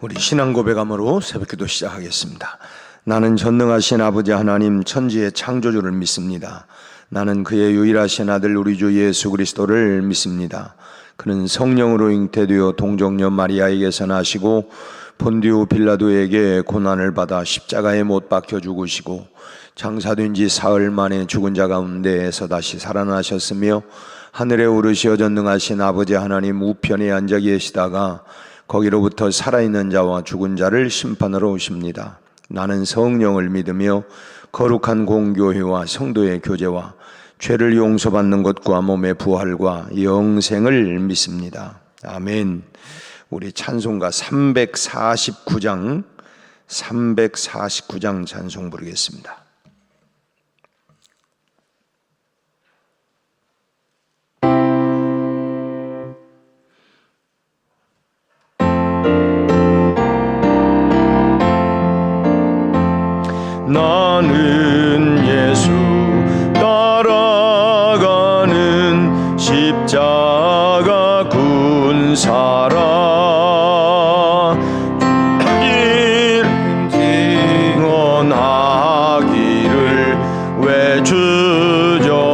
우리 신앙 고백함으로 새벽기도 시작하겠습니다. 나는 전능하신 아버지 하나님 천지의 창조주를 믿습니다. 나는 그의 유일하신 아들 우리 주 예수 그리스도를 믿습니다. 그는 성령으로 잉태되어 동정녀 마리아에게서 나시고 본디오 빌라도에게 고난을 받아 십자가에 못 박혀 죽으시고 장사된 지 사흘 만에 죽은 자 가운데에서 다시 살아나셨으며 하늘에 오르시어 전능하신 아버지 하나님 우편에 앉아 계시다가 거기로부터 살아있는 자와 죽은 자를 심판하러 오십니다. 나는 성령을 믿으며 거룩한 공교회와 성도의 교제와 죄를 용서받는 것과 몸의 부활과 영생을 믿습니다. 아멘. 우리 찬송가 349장 찬송 부르겠습니다. 나는 예수 따라가는 십자가 군사라 증언하기를 왜 주저하리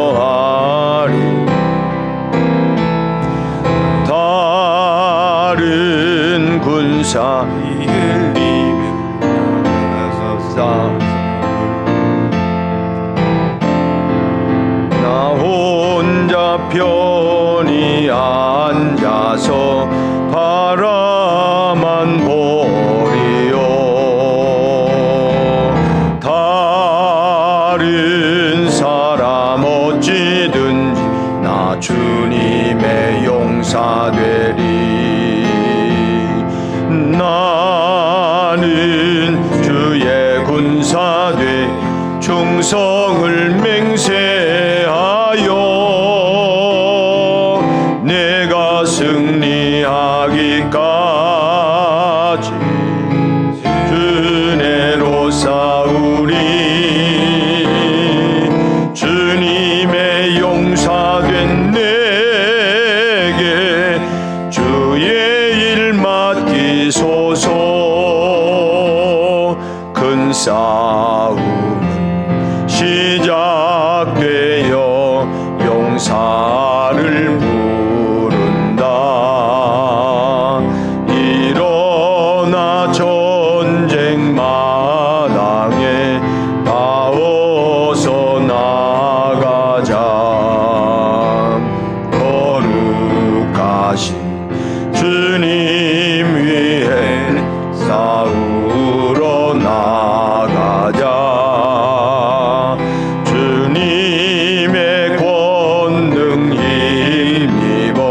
다른 군사 편히 앉아서 바라만 보리요 다른 사람 어찌든지 나 주님의 용사되리 나는 주의 군사되 충성을 맹세하여 승리하기까지 주내로 싸우리 주님의 용사된 내게 주의 일 맡기소서 큰 싸움은 시작되어 용사를 일어나 전쟁 마당에 나와서 나가자 거룩하신 주님 위해 싸우러 나가자 주님의 권능 힘입어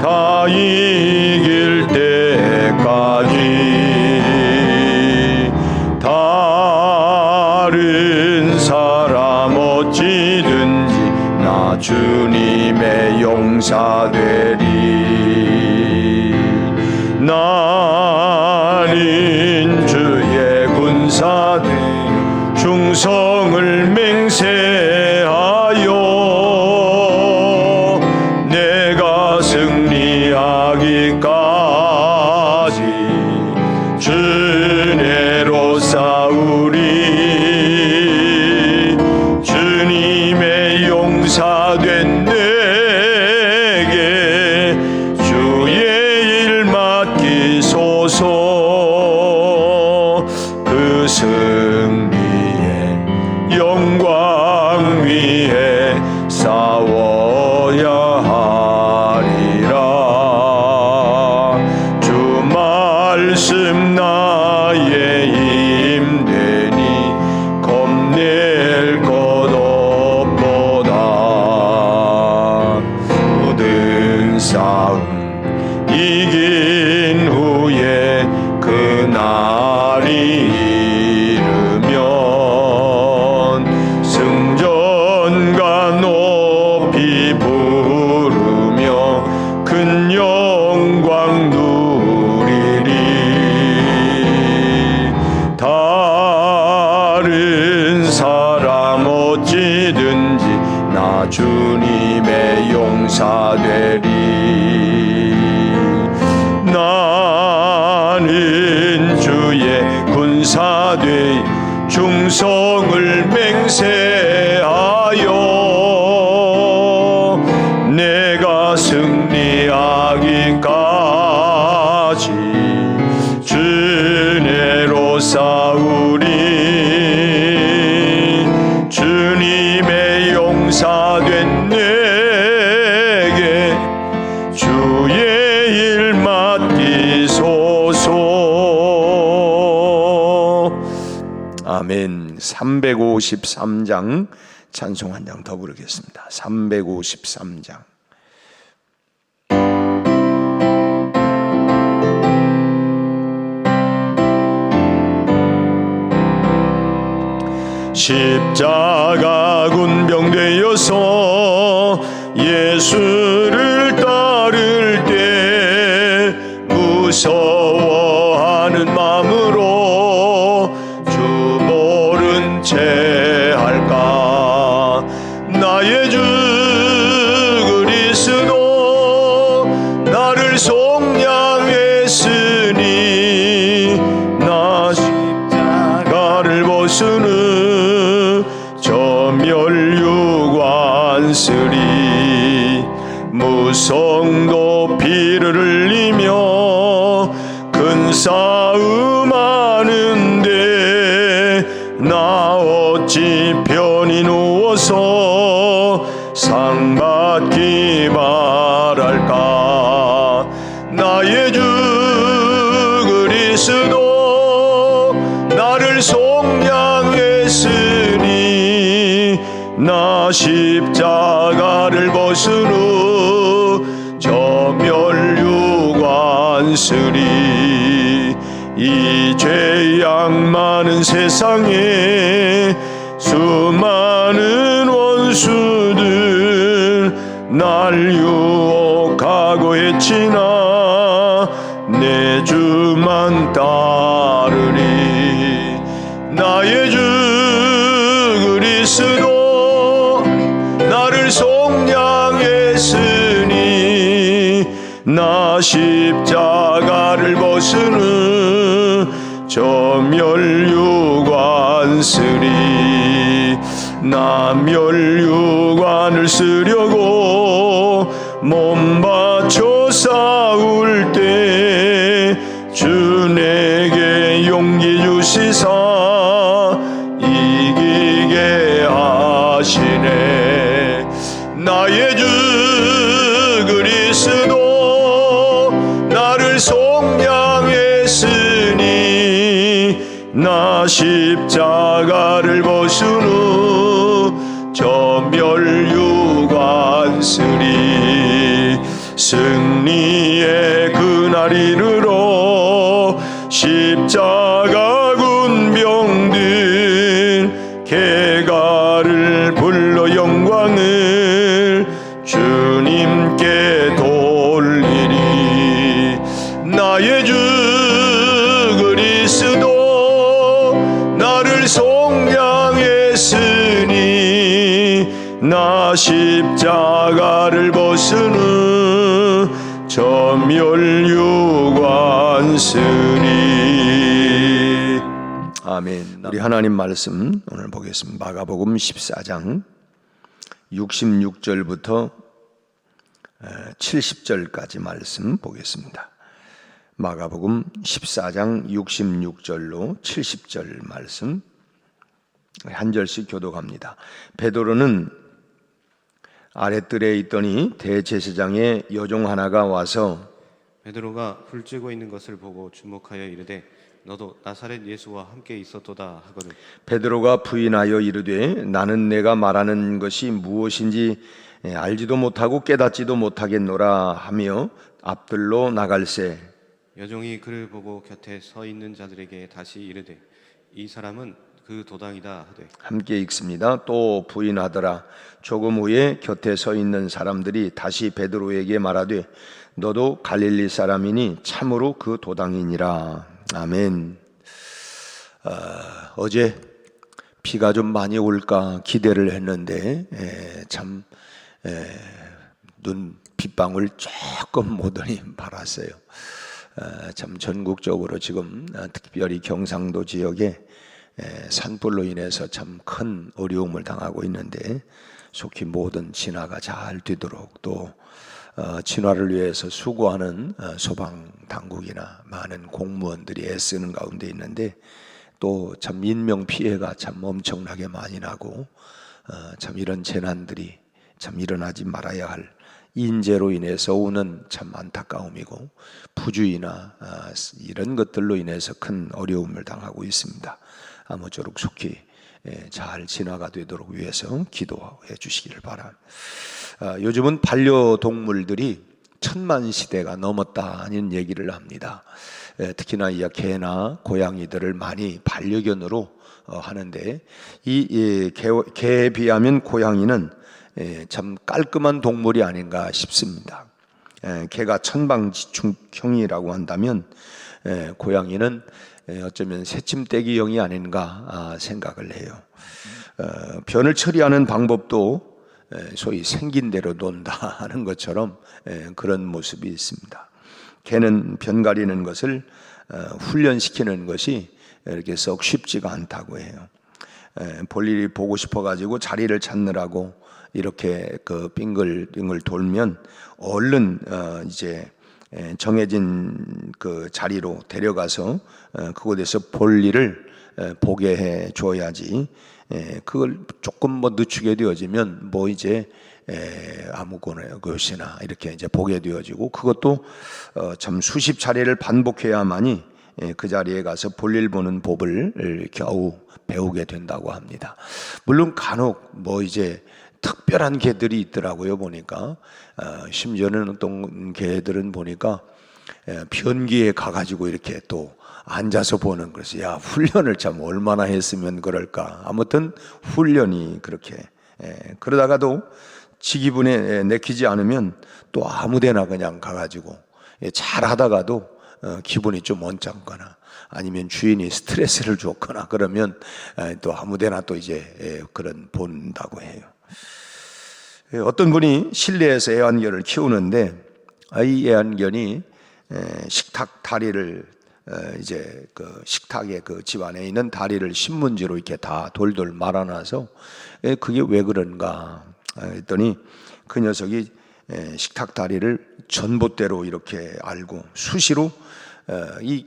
다 이길 때까지 다른 사람 어찌든지 나 주님의 용사되리 나는 주의 군사되 충성을 맹세하여 내가 승리하기까지 주내로 싸우리 주님의 용사된 내게 주의 일 맡기소서 그 승리의 영광 위에 싸워야 하리라 주 말씀 나의 힘되니 겁낼 것 없도다 모든 싸움 이긴 후에 그날이 이르면 승전가 높이 부르며 큰 영광 누리리 다른 사람 어찌든지 나 주님의 용사되리 나는 내게 주의 일 맡기소서. 아멘. 353장 찬송 한 장 더 부르겠습니다. 353장. 십자가 군병되어서 예수를 따를 때 무서워하는 마음으로 주 모른 채 할까. 나의 주 그리스도 나를 속량했으니 나 십자가를 벗으는 멸류관쓰리. 무성도 피를 흘리며 큰 싸움하는데 나 어찌 편히 누워서 상 받기 바랄까. 나의 주 그리스도 나를 속량했으니 나 십자가를 벗은 후 저 멸류관쓰리. 이 죄악 많은 세상에 수많은 원수들 날 유혹하고 했지나 내 주만 따르리. 나의 주 그리스도 나를 속량했으니 나 십자가를 벗은 후 저 멸류관쓰리. 나 멸류관을 쓰려고 몸 바쳐 싸울 때 주 내게 용기 주시사 이기게 하시네. 나의 주 그리스도 나를 속량했으니 나 십자가를 벗은 후 저 멸류관쓰리. 승리의 그날 이르러 십자가 군병들 개가를 불러 영광을 주님께 돌리리. 나의 주 그리스도 나를 속량했으니 나 십자가를 벗은 후 저 멸류관쓰리. 아멘. 우리 하나님 말씀 오늘 보겠습니다. 마가복음 14장 66절부터 70절까지 말씀 보겠습니다. 마가복음 14장 66절로 70절 말씀 한 절씩 교독합니다. 베드로는 아랫뜰에 있더니 대제사장의 여종 하나가 와서 베드로가 불 쬐고 있는 것을 보고 주목하여 이르되 너도 나사렛 예수와 함께 있었도다 하거늘. 베드로가 부인하여 이르되 나는 내가 말하는 것이 무엇인지 알지도 못하고 깨닫지도 못하겠노라 하며 앞들로 나갈새 여종이 그를 보고 곁에 서 있는 자들에게 다시 이르되 이 사람은 그 도당이다 하되. 함께 읽습니다. 또 부인하더라. 조금 후에 곁에 서 있는 사람들이 다시 베드로에게 말하되 너도 갈릴리 사람이니 참으로 그 도당이니라. 아멘. 어제 비가 좀 많이 올까 기대를 했는데 참 눈 빗방울 조금 못 오니 말았어요. 참 전국적으로 지금 특별히 경상도 지역에 산불로 인해서 참 큰 어려움을 당하고 있는데 속히 모든 진화가 잘 되도록 또 진화를 위해서 수고하는 소방 당국이나 많은 공무원들이 애쓰는 가운데 있는데 또 참 인명 피해가 참 엄청나게 많이 나고 참 이런 재난들이 참 일어나지 말아야 할 인재로 인해서 오는 참 안타까움이고 부주의나 이런 것들로 인해서 큰 어려움을 당하고 있습니다. 아무쪼록 속히 잘 진화가 되도록 위해서 기도해 주시기를 바랍니다. 요즘은 반려동물들이 1000만 시대가 넘었다는 얘기를 합니다. 특히나 이 개나 고양이들을 많이 반려견으로 하는데 이 개에 비하면 고양이는 참 깔끔한 동물이 아닌가 싶습니다. 개가 천방지축형이라고 한다면 고양이는 어쩌면 새침대기형이 아닌가 생각을 해요. 변을 처리하는 방법도 소위 생긴 대로 논다 하는 것처럼 그런 모습이 있습니다. 개는 변 가리는 것을 훈련시키는 것이 이렇게 썩 쉽지가 않다고 해요. 볼일이 보고 싶어 가지고 자리를 찾느라고 이렇게 그 빙글빙글 돌면 얼른 이제 정해진 그 자리로 데려가서 그곳에서 볼일을 보게 해 줘야지. 그걸 조금 뭐 늦추게 되어지면 뭐 이제 아무거나 것이나 이렇게 이제 보게 되어지고, 그것도 참 수십 차례를 반복해야만이 그 자리에 가서 볼일 보는 법을 겨우 배우게 된다고 합니다. 물론 간혹 뭐 이제 특별한 개들이 있더라고요. 보니까 심지어는 어떤 개들은 보니까 변기에 가가지고 이렇게 또 앉아서 보는 것이, 야, 훈련을 참 얼마나 했으면 그럴까. 아무튼 훈련이 그렇게 그러다가도 지 기분에 내키지 않으면 또 아무데나 그냥 가가지고 잘 하다가도 기분이 좀 언짢거나 아니면 주인이 스트레스를 줬거나 그러면 또 아무데나 또 이제 그런 본다고 해요. 어떤 분이 실내에서 애완견을 키우는데 이 애완견이 식탁 다리를 이제 그 식탁에 그 집 안에 있는 다리를 신문지로 이렇게 다 돌돌 말아놔서 그게 왜 그런가 했더니 그 녀석이 식탁 다리를 전봇대로 이렇게 알고 수시로 이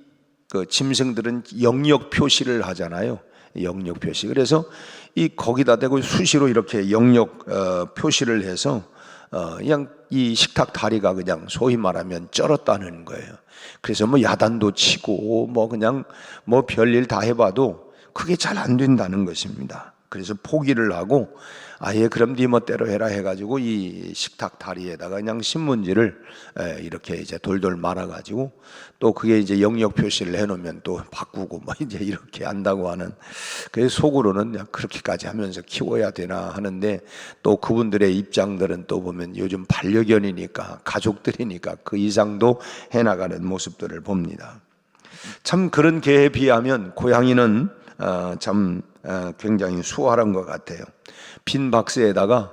그 짐승들은 영역 표시를 하잖아요. 영역 표시. 그래서 이 거기다 대고 수시로 이렇게 영역 표시를 해서 그냥 이 식탁 다리가 그냥 소위 말하면 쩔었다는 거예요. 그래서 뭐 야단도 치고 뭐 그냥 뭐 별일 다 해봐도 그게 잘 안 된다는 것입니다. 그래서 포기를 하고 아예 그럼 네 멋대로 해라 해가지고 이 식탁 다리에다가 그냥 신문지를 이렇게 이제 돌돌 말아가지고 또 그게 이제 영역 표시를 해놓으면 또 바꾸고 뭐 이제 이렇게 한다고 하는. 그래서 속으로는 그렇게까지 하면서 키워야 되나 하는데, 또 그분들의 입장들은 또 보면 요즘 반려견이니까 가족들이니까 그 이상도 해나가는 모습들을 봅니다. 참 그런 개에 비하면 고양이는 참 굉장히 수월한 것 같아요. 빈 박스에다가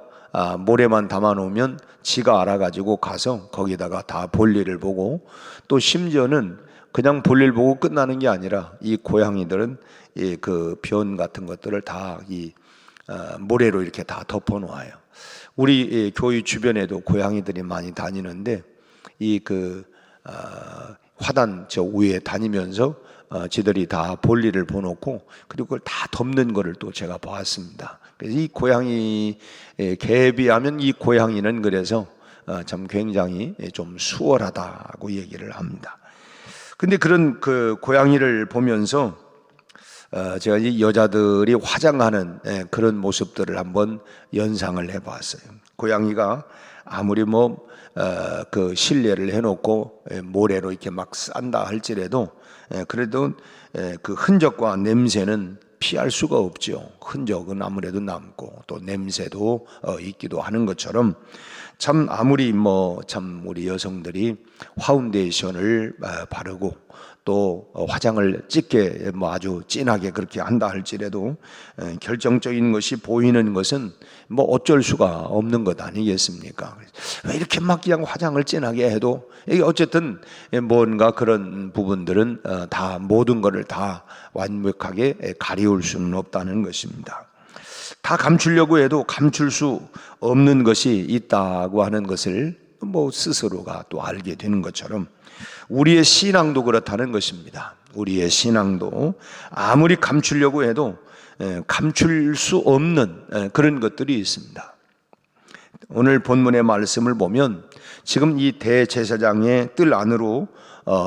모래만 담아 놓으면 지가 알아가지고 가서 거기다가 다 볼일을 보고, 또 심지어는 그냥 볼일 보고 끝나는 게 아니라 이 고양이들은 이 그 변 같은 것들을 다 이 모래로 이렇게 다 덮어 놓아요. 우리 교회 주변에도 고양이들이 많이 다니는데 이 그 화단 저 위에 다니면서 지들이 다 볼일을 보놓고 그리고 그걸 다 덮는 거를 또 제가 보았습니다. 그래서 이 고양이 개에 비하면 이 고양이는 그래서 참 굉장히 좀 수월하다고 얘기를 합니다. 근데 그런 그 고양이를 보면서 제가 이 여자들이 화장하는 그런 모습들을 한번 연상을 해봤어요. 고양이가 아무리 뭐 그 실내를 해놓고 모래로 이렇게 막 싼다 할지라도 그래도 그 흔적과 냄새는 피할 수가 없죠. 흔적은 아무래도 남고 또 냄새도 있기도 하는 것처럼, 참 아무리 뭐 참 우리 여성들이 파운데이션을 바르고 또 화장을 짙게 뭐 아주 진하게 그렇게 한다 할지라도 결정적인 것이 보이는 것은 뭐 어쩔 수가 없는 것 아니겠습니까? 왜 이렇게 막 그냥 화장을 진하게 해도 이게 어쨌든 뭔가 그런 부분들은 다 모든 것을 다 완벽하게 가리울 수는 없다는 것입니다. 다 감추려고 해도 감출 수 없는 것이 있다고 하는 것을 뭐 스스로가 또 알게 되는 것처럼 우리의 신앙도 그렇다는 것입니다. 우리의 신앙도 아무리 감추려고 해도 감출 수 없는 그런 것들이 있습니다. 오늘 본문의 말씀을 보면 지금 이 대제사장의 뜰 안으로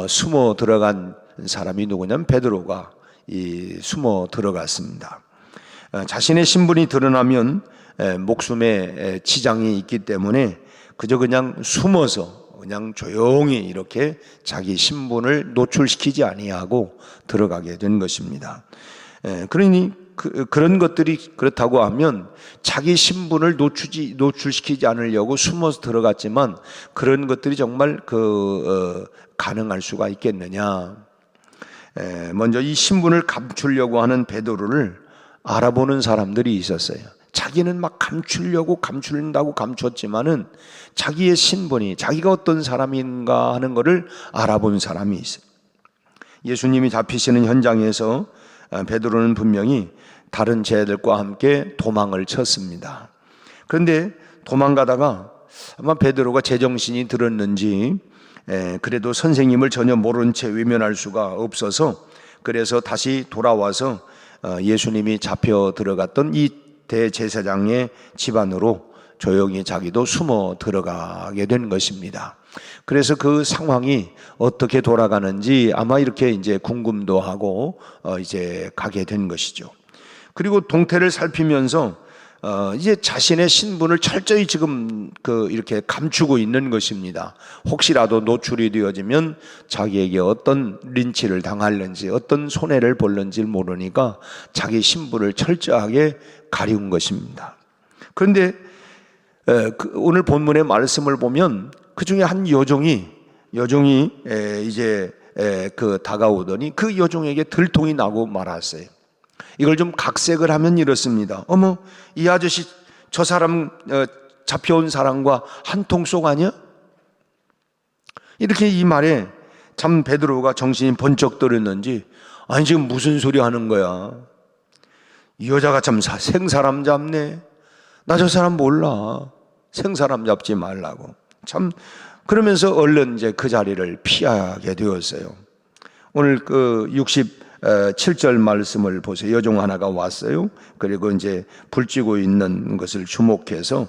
숨어 들어간 사람이 누구냐면 베드로가 숨어 들어갔습니다. 자신의 신분이 드러나면 목숨에 지장이 있기 때문에 그저 그냥 숨어서 그냥 조용히 이렇게 자기 신분을 노출시키지 아니하고 들어가게 된 것입니다. 그러니 그런 것들이 그렇다고 하면 자기 신분을 노출시키지 않으려고 숨어서 들어갔지만 그런 것들이 정말 가능할 수가 있겠느냐. 먼저 이 신분을 감추려고 하는 베드로를 알아보는 사람들이 있었어요. 자기는 막 감춘다고 감췄지만은 자기의 신분이 자기가 어떤 사람인가 하는 것을 알아본 사람이 있어요. 예수님이 잡히시는 현장에서 베드로는 분명히 다른 제자들과 함께 도망을 쳤습니다. 그런데 도망가다가 아마 베드로가 제정신이 들었는지 그래도 선생님을 전혀 모른 채 외면할 수가 없어서 그래서 다시 돌아와서 예수님이 잡혀 들어갔던 이 대제사장의 집안으로 조용히 자기도 숨어 들어가게 된 것입니다. 그래서 그 상황이 어떻게 돌아가는지 아마 이렇게 이제 궁금도 하고 이제 가게 된 것이죠. 그리고 동태를 살피면서 이제 자신의 신분을 철저히 지금 이렇게 감추고 있는 것입니다. 혹시라도 노출이 되어지면 자기에게 어떤 린치를 당할는지 어떤 손해를 볼는지 모르니까 자기 신분을 철저하게 가리운 것입니다. 그런데 오늘 본문의 말씀을 보면 그 중에 한 여종이 이제 다가오더니 그 여종에게 들통이 나고 말았어요. 이걸 좀 각색을 하면 이렇습니다. 어머, 이 아저씨 저 사람 잡혀온 사람과 한 통 속 아니야? 이렇게 이 말에 참 베드로가 정신이 번쩍 들었는지 아니 지금 무슨 소리 하는 거야? 이 여자가 참 생사람 잡네. 나 저 사람 몰라. 생사람 잡지 말라고. 참 그러면서 얼른 이제 그 자리를 피하게 되었어요. 오늘 67절 말씀을 보세요. 여종 하나가 왔어요. 그리고 이제 불 찌고 있는 것을 주목해서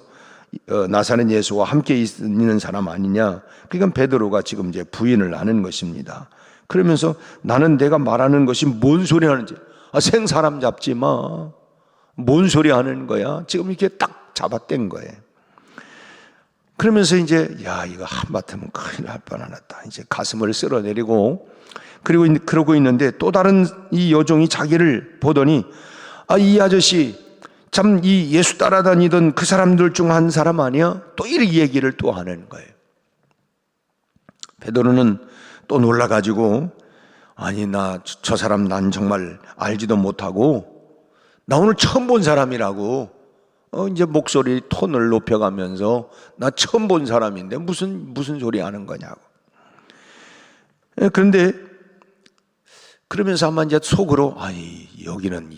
나사렛 예수와 함께 있는 사람 아니냐. 그러니까 베드로가 지금 이제 부인을 하는 것입니다. 그러면서 나는 내가 말하는 것이 뭔 소리 하는지 생사람 잡지 마. 뭔 소리 하는 거야? 지금 이렇게 딱 잡아댄 거예요. 그러면서 이제 이거 한바탕은 큰일 날 뻔하다. 이제 가슴을 쓸어내리고 그러고 있는데 또 다른 이 여종이 자기를 보더니 이 아저씨 참 이 예수 따라다니던 그 사람들 중 한 사람 아니야? 또 이 얘기를 또 하는 거예요. 베드로는 또 놀라가지고 아니 저 사람 난 정말 알지도 못하고 나 오늘 처음 본 사람이라고 이제 목소리 톤을 높여가면서 나 처음 본 사람인데 무슨 소리 하는 거냐고. 그런데 그러면서 아마 이제 속으로 여기는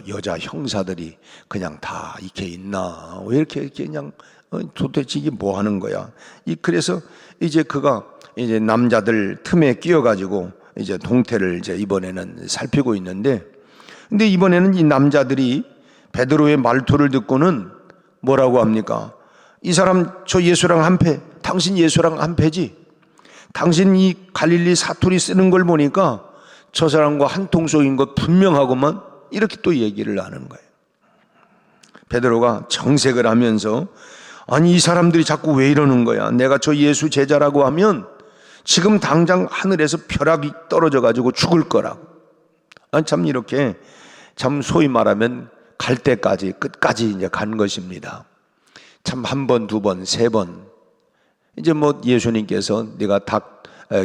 여자 형사들이 그냥 다 이렇게 있나? 왜 이렇게 그냥 도대체 이게 뭐 하는 거야? 그래서 이제 그가 이제 남자들 틈에 끼어가지고 이제 동태를 이제 이번에는 살피고 있는데, 근데 이번에는 이 남자들이 베드로의 말투를 듣고는 뭐라고 합니까? 이 사람 저 예수랑 한패, 당신 예수랑 한패지? 당신 이 갈릴리 사투리 쓰는 걸 보니까 저 사람과 한 통속인 것 분명하고만, 이렇게 또 얘기를 하는 거예요. 베드로가 정색을 하면서 아니 이 사람들이 자꾸 왜 이러는 거야? 내가 저 예수 제자라고 하면 지금 당장 하늘에서 벼락이 떨어져 가지고 죽을 거라고. 참 이렇게 참 소위 말하면 갈 때까지 끝까지 이제 간 것입니다. 참 한 번, 두 번, 세 번. 이제 뭐 예수님께서 네가 닭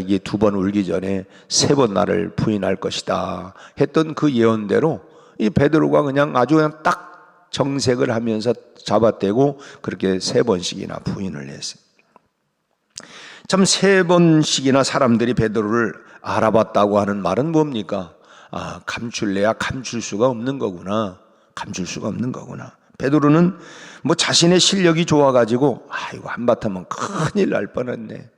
이 두 번 울기 전에 세 번 나를 부인할 것이다 했던 그 예언대로 이 베드로가 그냥 아주 그냥 딱 정색을 하면서 잡아떼고 그렇게 세 번씩이나 부인을 했어요. 참 세 번씩이나 사람들이 베드로를 알아봤다고 하는 말은 뭡니까? 감출래야 감출 수가 없는 거구나. 감출 수가 없는 거구나. 베드로는 뭐 자신의 실력이 좋아가지고 이거 한바탕은 큰일 날 뻔했네.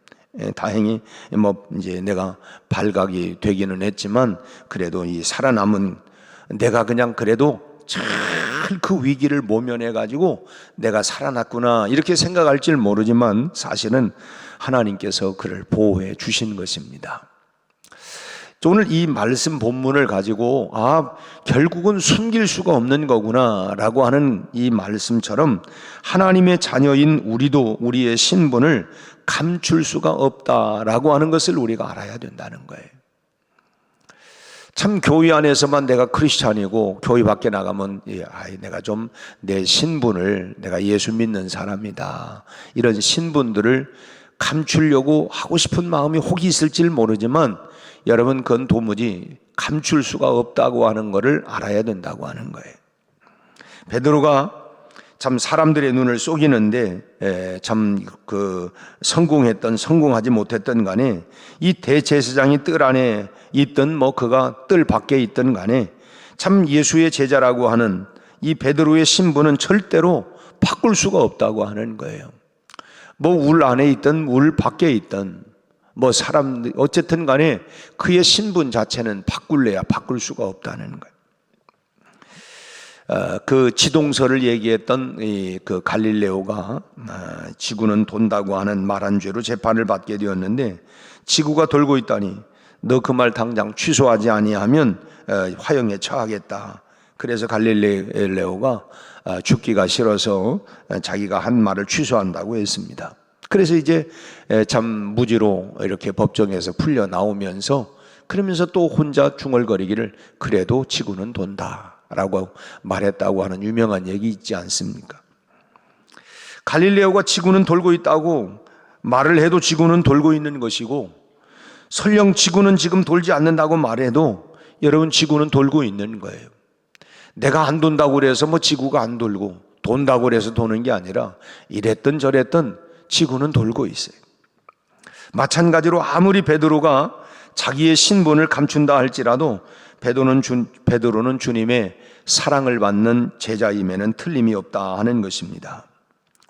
다행히 뭐 이제 내가 발각이 되기는 했지만 그래도 이 살아남은 내가 그냥 그래도 참 늘 그 위기를 모면해 가지고 내가 살아났구나 이렇게 생각할지 모르지만 사실은 하나님께서 그를 보호해 주신 것입니다. 오늘 이 말씀 본문을 가지고 결국은 숨길 수가 없는 거구나 라고 하는 이 말씀처럼 하나님의 자녀인 우리도 우리의 신분을 감출 수가 없다라고 하는 것을 우리가 알아야 된다는 거예요. 참 교회 안에서만 내가 크리스찬이고 교회 밖에 나가면 내가 좀 내 신분을 내가 예수 믿는 사람이다 이런 신분들을 감추려고 하고 싶은 마음이 혹이 있을지 모르지만 여러분 그건 도무지 감출 수가 없다고 하는 것을 알아야 된다고 하는 거예요. 베드로가 참 사람들의 눈을 속이는데 참 성공하지 못했던 간에 이 대제사장이 뜰 안에 있든 그가 뜰 밖에 있든 간에 참 예수의 제자라고 하는 이 베드로의 신분은 절대로 바꿀 수가 없다고 하는 거예요. 울 안에 있든 울 밖에 있든 사람 어쨌든 간에 그의 신분 자체는 바꿀래야 바꿀 수가 없다는 거예요. 그 지동설을 얘기했던 그 갈릴레오가 지구는 돈다고 하는 말 한 죄로 재판을 받게 되었는데 지구가 돌고 있다니 너 그 말 당장 취소하지 아니하면 화형에 처하겠다. 그래서 갈릴레오가 죽기가 싫어서 자기가 한 말을 취소한다고 했습니다. 그래서 이제 참 무지로 이렇게 법정에서 풀려 나오면서 그러면서 또 혼자 중얼거리기를 그래도 지구는 돈다 라고 말했다고 하는 유명한 얘기 있지 않습니까? 갈릴레오가 지구는 돌고 있다고 말을 해도 지구는 돌고 있는 것이고 설령 지구는 지금 돌지 않는다고 말해도 여러분 지구는 돌고 있는 거예요. 내가 안 돈다고 그래서 지구가 안 돌고 돈다고 그래서 도는 게 아니라 이랬든 저랬든 지구는 돌고 있어요. 마찬가지로 아무리 베드로가 자기의 신분을 감춘다 할지라도 베드로는 주님의 사랑을 받는 제자임에는 틀림이 없다 하는 것입니다.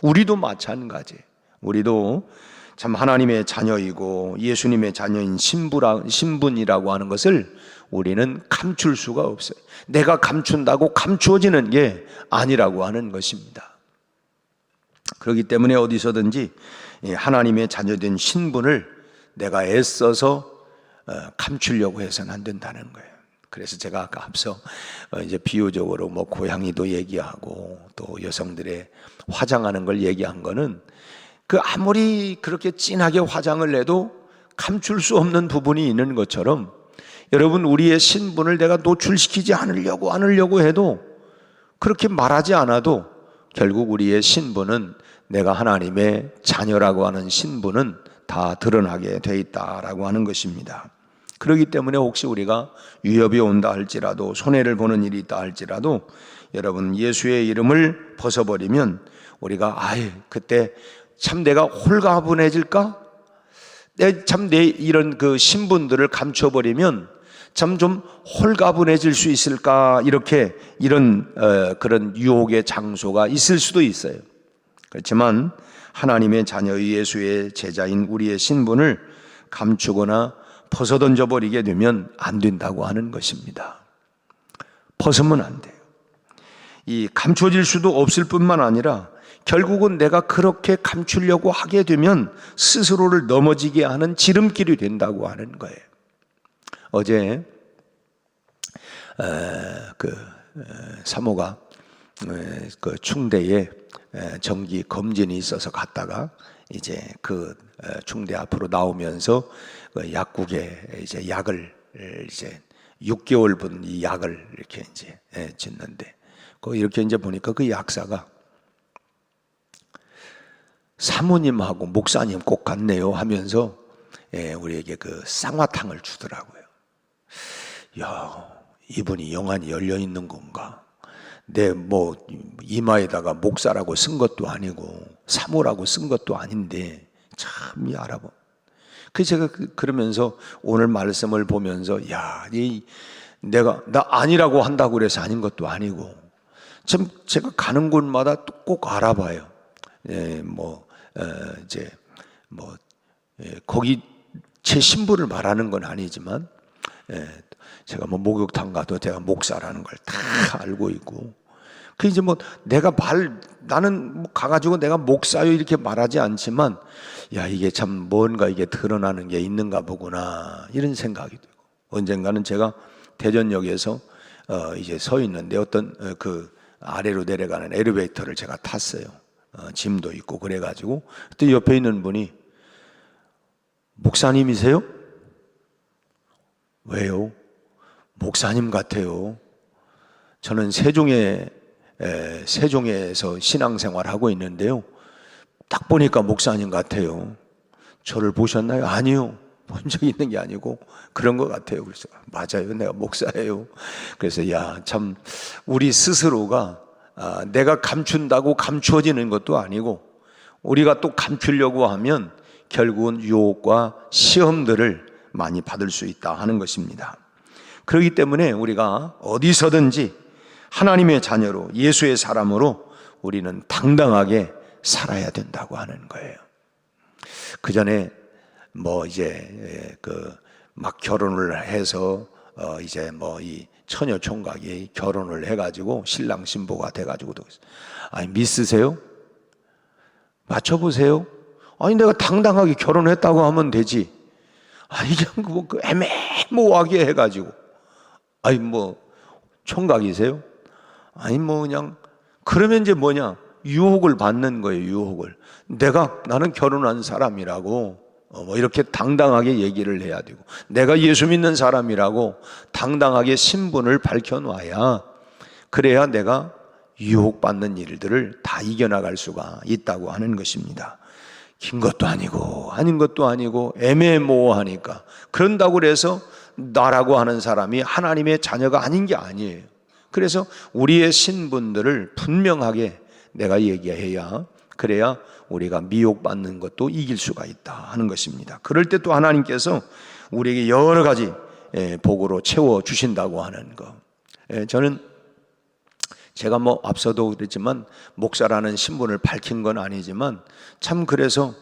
우리도 마찬가지. 우리도 참 하나님의 자녀이고 예수님의 자녀인 신분이라고 하는 것을 우리는 감출 수가 없어요. 내가 감춘다고 감추어지는 게 아니라고 하는 것입니다. 그렇기 때문에 어디서든지 하나님의 자녀된 신분을 내가 애써서 감추려고 해서는 안 된다는 거예요. 그래서 제가 아까 앞서 이제 비유적으로 고양이도 얘기하고 또 여성들의 화장하는 걸 얘기한 거는 아무리 그렇게 진하게 화장을 해도 감출 수 없는 부분이 있는 것처럼 여러분 우리의 신분을 내가 노출시키지 않으려고 해도 그렇게 말하지 않아도 결국 우리의 신분은 내가 하나님의 자녀라고 하는 신분은 다 드러나게 돼 있다라고 하는 것입니다. 그렇기 때문에 혹시 우리가 위협이 온다 할지라도 손해를 보는 일이 있다 할지라도 여러분 예수의 이름을 벗어버리면 우리가 그때 참 내가 홀가분해질까? 내 이런 그 신분들을 감춰버리면 참 좀 홀가분해질 수 있을까? 이런 그런 유혹의 장소가 있을 수도 있어요. 그렇지만 하나님의 자녀 예수의 제자인 우리의 신분을 감추거나 벗어던져 버리게 되면 안 된다고 하는 것입니다. 벗으면 안 돼요. 이 감춰질 수도 없을 뿐만 아니라 결국은 내가 그렇게 감추려고 하게 되면 스스로를 넘어지게 하는 지름길이 된다고 하는 거예요. 어제 사모가 그 충대에 정기 검진이 있어서 갔다가 이제 그 충대 앞으로 나오면서 그 약국에 이제 약을 이제 6개월분 이 약을 이렇게 이제 짓는데 이렇게 이제 보니까 그 약사가 사모님하고 목사님 꼭 같네요 하면서 우리에게 그 쌍화탕을 주더라고요. 야, 이분이 영안이 열려 있는 건가? 내 이마에다가 목사라고 쓴 것도 아니고 사모라고 쓴 것도 아닌데 참 알아봐. 그래서 제가 그러면서 오늘 말씀을 보면서 내가 나 아니라고 한다고 그래서 아닌 것도 아니고 참 제가 가는 곳마다 꼭 알아봐요. 거기 제 신분을 말하는 건 아니지만 제가 목욕탕 가도 제가 목사라는 걸 다 알고 있고 그 이제 뭐 나는 뭐 가가지고 내가 목사요 이렇게 말하지 않지만, 야, 이게 참 뭔가 이게 드러나는 게 있는가 보구나, 이런 생각이 들고. 언젠가는 제가 대전역에서 이제 서 있는데 어떤 그 아래로 내려가는 엘리베이터를 제가 탔어요. 짐도 있고 그래가지고 그때 옆에 있는 분이 목사님이세요? 왜요? 목사님 같아요. 저는 세종에서 신앙생활 하고 있는데요, 딱 보니까 목사님 같아요. 저를 보셨나요? 아니요, 본 적이 있는 게 아니고 그런 것 같아요. 그래서 맞아요, 내가 목사예요. 그래서 야, 참 우리 스스로가 내가 감춘다고 감추어지는 것도 아니고, 우리가 또 감추려고 하면 결국은 유혹과 시험들을 많이 받을 수 있다 하는 것입니다. 그렇기 때문에 우리가 어디서든지 하나님의 자녀로, 예수의 사람으로 우리는 당당하게 살아야 된다고 하는 거예요. 그 전에 뭐 이제 막 결혼을 해서 이제 뭐 이 처녀 총각이 결혼을 해가지고 신랑 신부가 돼가지고, 아니 미스세요? 맞춰보세요. 아니 내가 당당하게 결혼했다고 하면 되지. 아니 그냥 뭐 애매모호하게 해가지고, 아니 뭐 총각이세요? 아니 뭐 그냥, 그러면 이제 뭐냐, 유혹을 받는 거예요. 유혹을. 나는 결혼한 사람이라고 뭐 이렇게 당당하게 얘기를 해야 되고, 내가 예수 믿는 사람이라고 당당하게 신분을 밝혀놔야, 그래야 내가 유혹받는 일들을 다 이겨나갈 수가 있다고 하는 것입니다. 긴 것도 아니고 아닌 것도 아니고 애매모호하니까, 그런다고 해서 나라고 하는 사람이 하나님의 자녀가 아닌 게 아니에요. 그래서 우리의 신분들을 분명하게 내가 얘기해야, 그래야 우리가 미혹받는 것도 이길 수가 있다 하는 것입니다. 그럴 때 또 하나님께서 우리에게 여러 가지 복으로 채워주신다고 하는 것. 저는 제가 뭐 앞서도 그랬지만 목사라는 신분을 밝힌 건 아니지만, 참 그래서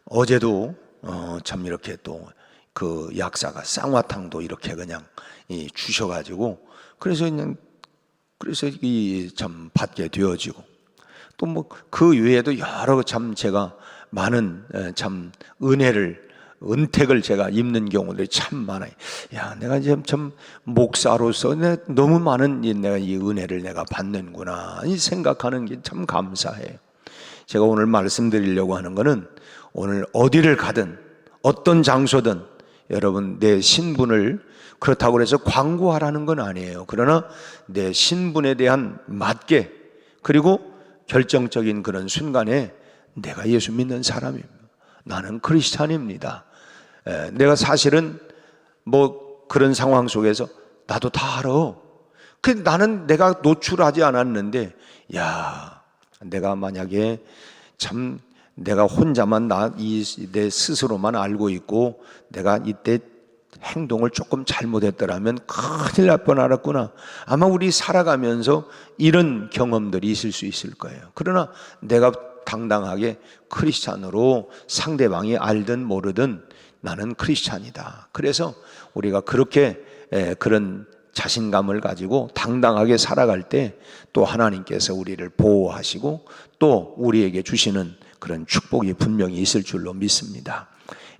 어제도 참 이렇게 또 그 약사가 쌍화탕도 이렇게 그냥 주셔가지고, 그래서 이 참 받게 되어지고, 또 뭐 그 외에도 여러 참 제가 많은 참 은택을 제가 입는 경우들이 참 많아요. 야, 내가 이제 참 목사로서 너무 많은 내가 이 은혜를 내가 받는구나, 이 생각하는 게 참 감사해요. 제가 오늘 말씀드리려고 하는 거는, 오늘 어디를 가든 어떤 장소든 여러분 내 신분을, 그렇다고 해서 광고하라는 건 아니에요. 그러나 내 신분에 대한 맞게, 그리고 결정적인 그런 순간에 내가 예수 믿는 사람입니다. 나는 크리스찬입니다. 내가 사실은 뭐 그런 상황 속에서 나도 다 알아. 나는 내가 노출하지 않았는데, 야, 내가 만약에 참 내가 혼자만 내 스스로만 알고 있고 내가 이때 행동을 조금 잘못했더라면 큰일 날 뻔 알았구나. 아마 우리 살아가면서 이런 경험들이 있을 수 있을 거예요. 그러나 내가 당당하게 크리스찬으로, 상대방이 알든 모르든 나는 크리스찬이다. 그래서 우리가 그렇게 그런 자신감을 가지고 당당하게 살아갈 때 또 하나님께서 우리를 보호하시고 또 우리에게 주시는 그런 축복이 분명히 있을 줄로 믿습니다.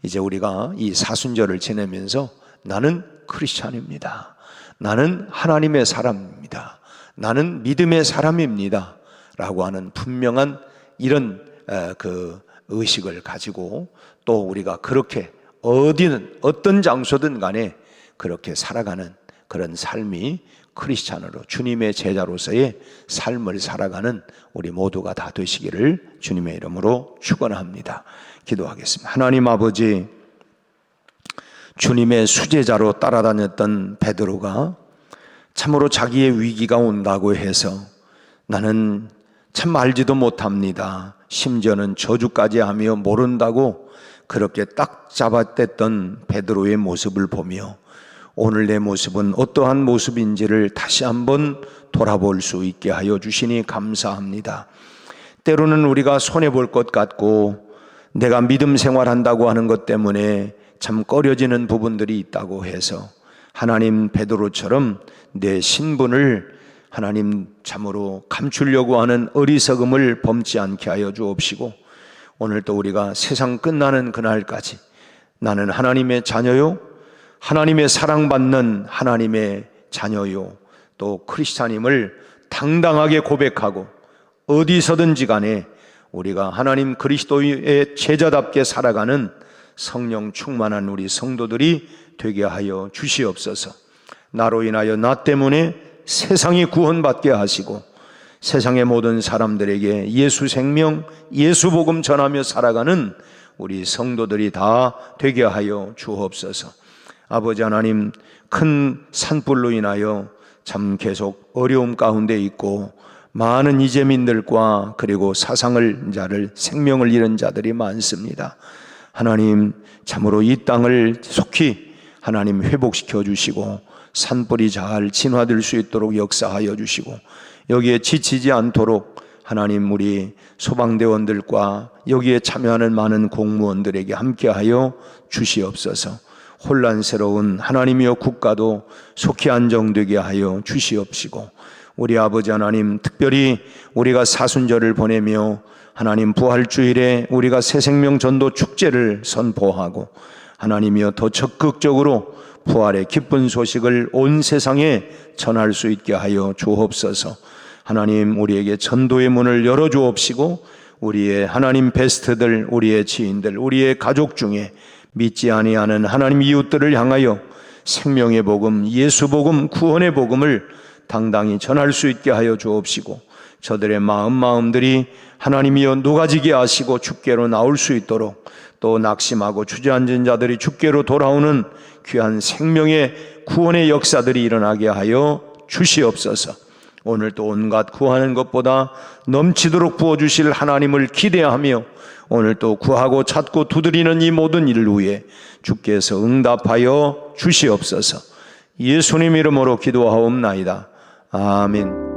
이제 우리가 이 사순절을 지내면서 나는 크리스찬입니다, 나는 하나님의 사람입니다, 나는 믿음의 사람입니다 라고 하는 분명한 이런 그 의식을 가지고, 또 우리가 그렇게 어디는 어떤 장소든 간에 그렇게 살아가는 그런 삶이 크리스찬으로, 주님의 제자로서의 삶을 살아가는 우리 모두가 다 되시기를 주님의 이름으로 축원합니다. 기도하겠습니다. 하나님 아버지, 주님의 수제자로 따라다녔던 베드로가 참으로 자기의 위기가 온다고 해서 나는 참 알지도 못합니다, 심지어는 저주까지 하며 모른다고 그렇게 딱 잡아댔던 베드로의 모습을 보며 오늘 내 모습은 어떠한 모습인지를 다시 한번 돌아볼 수 있게 하여 주시니 감사합니다. 때로는 우리가 손해볼 것 같고 내가 믿음 생활한다고 하는 것 때문에 참 꺼려지는 부분들이 있다고 해서 하나님, 베드로처럼 내 신분을 하나님 참으로 감추려고 하는 어리석음을 범치 않게 하여 주옵시고, 오늘 또 우리가 세상 끝나는 그날까지 나는 하나님의 자녀요, 하나님의 사랑받는 하나님의 자녀요, 또 크리스찬임을 당당하게 고백하고 어디서든지 간에 우리가 하나님 그리스도의 제자답게 살아가는 성령 충만한 우리 성도들이 되게 하여 주시옵소서. 나로 인하여 나 때문에 세상이 구원받게 하시고 세상의 모든 사람들에게 예수 생명, 예수 복음 전하며 살아가는 우리 성도들이 다 되게 하여 주옵소서. 아버지 하나님, 큰 산불로 인하여 참 계속 어려움 가운데 있고 많은 이재민들과 그리고 사상을 자를 생명을 잃은 자들이 많습니다. 하나님, 참으로 이 땅을 속히 하나님 회복시켜 주시고 산불이 잘 진화될 수 있도록 역사하여 주시고, 여기에 지치지 않도록 하나님 우리 소방대원들과 여기에 참여하는 많은 공무원들에게 함께하여 주시옵소서. 혼란스러운 하나님이여 국가도 속히 안정되게 하여 주시옵시고, 우리 아버지 하나님, 특별히 우리가 사순절을 보내며 하나님 부활주일에 우리가 새생명 전도 축제를 선포하고 하나님이여 더 적극적으로 부활의 기쁜 소식을 온 세상에 전할 수 있게 하여 주옵소서. 하나님, 우리에게 전도의 문을 열어 주옵시고, 우리의 하나님 베스트들, 우리의 지인들, 우리의 가족 중에 믿지 아니하는 하나님 이웃들을 향하여 생명의 복음, 예수 복음, 구원의 복음을 당당히 전할 수 있게 하여 주옵시고, 저들의 마음들이 하나님이여 녹아지게 하시고 주께로 나올 수 있도록, 또 낙심하고 주저앉은 자들이 주께로 돌아오는 귀한 생명의 구원의 역사들이 일어나게 하여 주시옵소서. 오늘 또 온갖 구하는 것보다 넘치도록 부어주실 하나님을 기대하며 오늘 또 구하고 찾고 두드리는 이 모든 일 위에 주께서 응답하여 주시옵소서. 예수님 이름으로 기도하옵나이다. 아멘.